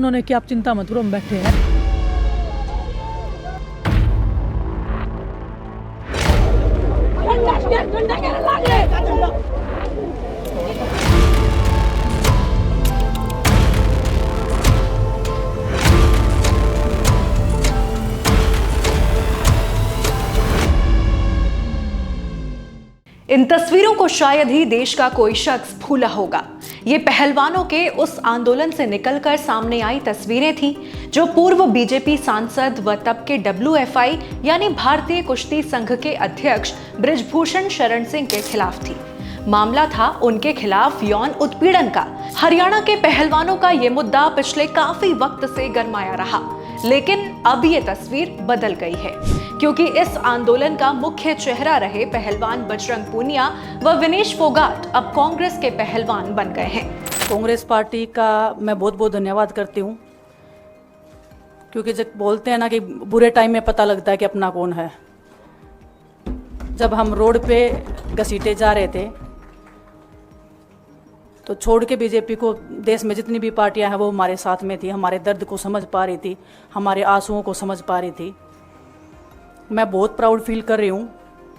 उन्होंने कि आप चिंता मत करो, हम बैठे हैं। इन तस्वीरों को शायद ही देश का कोई शख्स भूला होगा। ये पहलवानों के उस आंदोलन से निकलकर सामने आई तस्वीरें थी जो पूर्व बीजेपी सांसद व तब के WFI यानी भारतीय कुश्ती संघ के अध्यक्ष बृजभूषण शरण सिंह के खिलाफ थी। मामला था उनके खिलाफ यौन उत्पीड़न का। हरियाणा के पहलवानों का ये मुद्दा पिछले काफी वक्त से गरमाया रहा, लेकिन अब ये तस्वीर बदल गई है, क्योंकि इस आंदोलन का मुख्य चेहरा रहे पहलवान बजरंग पूनिया व विनेश फोगाट अब कांग्रेस के पहलवान बन गए हैं। कांग्रेस पार्टी का मैं बहुत बहुत धन्यवाद करती हूँ, क्योंकि जब बोलते हैं ना कि बुरे टाइम में पता लगता है कि अपना कौन है। जब हम रोड पे घसीटे जा रहे थे तो छोड़ के बीजेपी को देश में जितनी भी पार्टियां हैं वो हमारे साथ में थी, हमारे दर्द को समझ पा रही थी, हमारे आंसुओं को समझ पा रही थी। मैं बहुत प्राउड फील कर रही हूँ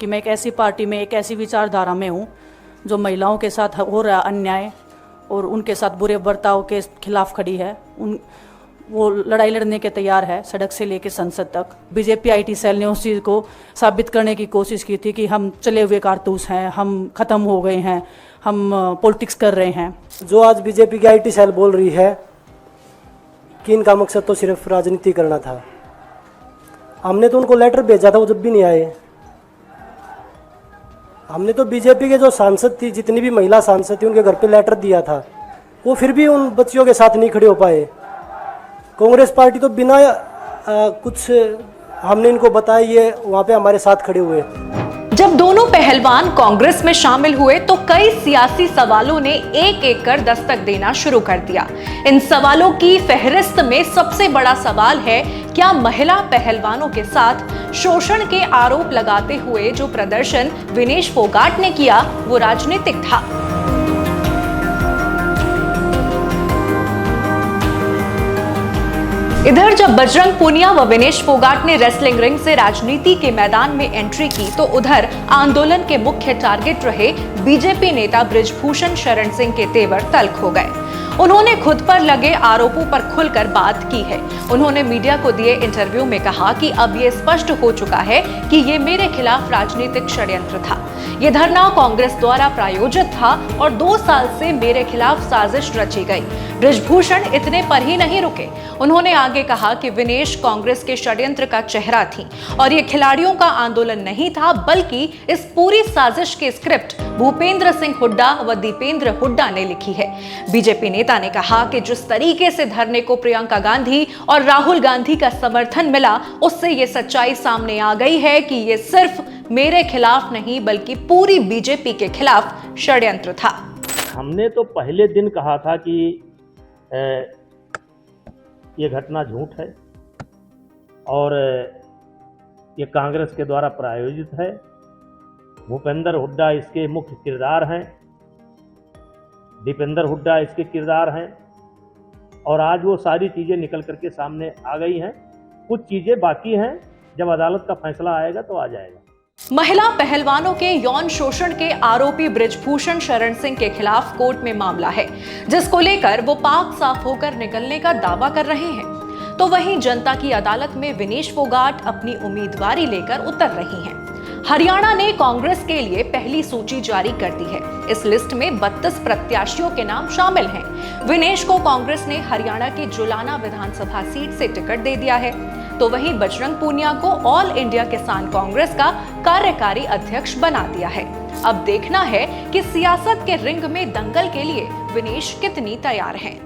कि मैं एक ऐसी पार्टी में, एक ऐसी विचारधारा में हूँ जो महिलाओं के साथ हो रहा अन्याय और उनके साथ बुरे बर्ताव के खिलाफ खड़ी है। वो लड़ाई लड़ने के तैयार है, सड़क से लेकर संसद तक। बीजेपी IT सेल ने उस चीज़ को साबित करने की कोशिश की थी कि हम चले हुए कारतूस हैं, हम ख़त्म हो गए हैं, हम पॉलिटिक्स कर रहे हैं। जो आज बीजेपी की IT सेल बोल रही है कि इनका मकसद तो सिर्फ राजनीति करना था, हमने तो उनको लेटर भेजा था, वो जब भी नहीं आए। हमने तो बीजेपी के जो सांसद थी, जितनी भी महिला सांसद थी, उनके घर पे लेटर दिया था, वो फिर भी उन बच्चियों के साथ नहीं खड़े हो पाए। कांग्रेस पार्टी तो बिना कुछ हमने इनको बताया, ये वहाँ पे हमारे साथ खड़े हुए। जब दोनों पहलवान कांग्रेस में शामिल हुए तो कई सियासी सवालों ने एक एक कर दस्तक देना शुरू कर दिया। इन सवालों की फहरिस्त में सबसे बड़ा सवाल है, क्या महिला पहलवानों के साथ शोषण के आरोप लगाते हुए जो प्रदर्शन विनेश फोगाट ने किया वो राजनीतिक था? इधर जब बजरंग पूनिया व विनेश फोगाट ने रेसलिंग रिंग से राजनीति के मैदान में एंट्री की तो उधर आंदोलन के मुख्य टारगेट रहे बीजेपी नेता बृजभूषण शरण सिंह के तेवर तल्ख हो गए। उन्होंने खुद पर लगे आरोपों पर खुलकर बात की है। उन्होंने मीडिया को दिए इंटरव्यू में कहा कि अब ये स्पष्ट हो चुका है कि ये मेरे खिलाफ राजनीतिक षड्यंत्र था। ये धरना कांग्रेस द्वारा प्रायोजित था और 2 साल से मेरे खिलाफ साजिश रची गई। बृजभूषण इतने पर ही नहीं रुके। उन्होंने आगे कहा कि विनेश कांग्रेस के षड्यंत्र का चेहरा थी और ये खिलाड़ियों का आंदोलन नहीं था, बल्कि इस पूरी साजिश की स्क्रिप्ट भूपेंद्र सिंह हुड्डा व दीपेंद्र हुड्डा ने लिखी है। बीजेपी नेता ने कहा कि जिस तरीके से धरने को प्रियंका गांधी और राहुल गांधी का समर्थन मिला, उससे ये सच्चाई सामने आ गई है कि ये सिर्फ मेरे खिलाफ नहीं बल्कि पूरी बीजेपी के खिलाफ षड्यंत्र था। हमने तो पहले दिन कहा था कि ये घटना झूठ है और ये कांग्रेस के द्वारा प्रायोजित है। भूपेंद्र हुड्डा इसके मुख्य किरदार हैं, दीपेंद्र हुड्डा इसके किरदार हैं और आज वो सारी चीज़ें निकल करके सामने आ गई हैं। कुछ चीज़ें बाकी हैं, जब अदालत का फैसला आएगा तो आ जाएगा। महिला पहलवानों के यौन शोषण के आरोपी बृजभूषण शरण सिंह के खिलाफ कोर्ट में मामला है, जिसको लेकर वो पाक साफ होकर निकलने का दावा कर रहे हैं। तो वहीं जनता की अदालत में विनेश फोगाट अपनी उम्मीदवारी लेकर उतर रही हैं। हरियाणा ने कांग्रेस के लिए पहली सूची जारी कर दी है। इस लिस्ट में 32 प्रत्याशियों के नाम शामिल हैं। विनेश को कांग्रेस ने हरियाणा की जुलाना विधानसभा सीट से टिकट दे दिया है, तो वहीं बजरंग पूनिया को ऑल इंडिया किसान कांग्रेस का कार्यकारी अध्यक्ष बना दिया है। अब देखना है कि सियासत के रिंग में दंगल के लिए विनेश कितनी तैयार हैं।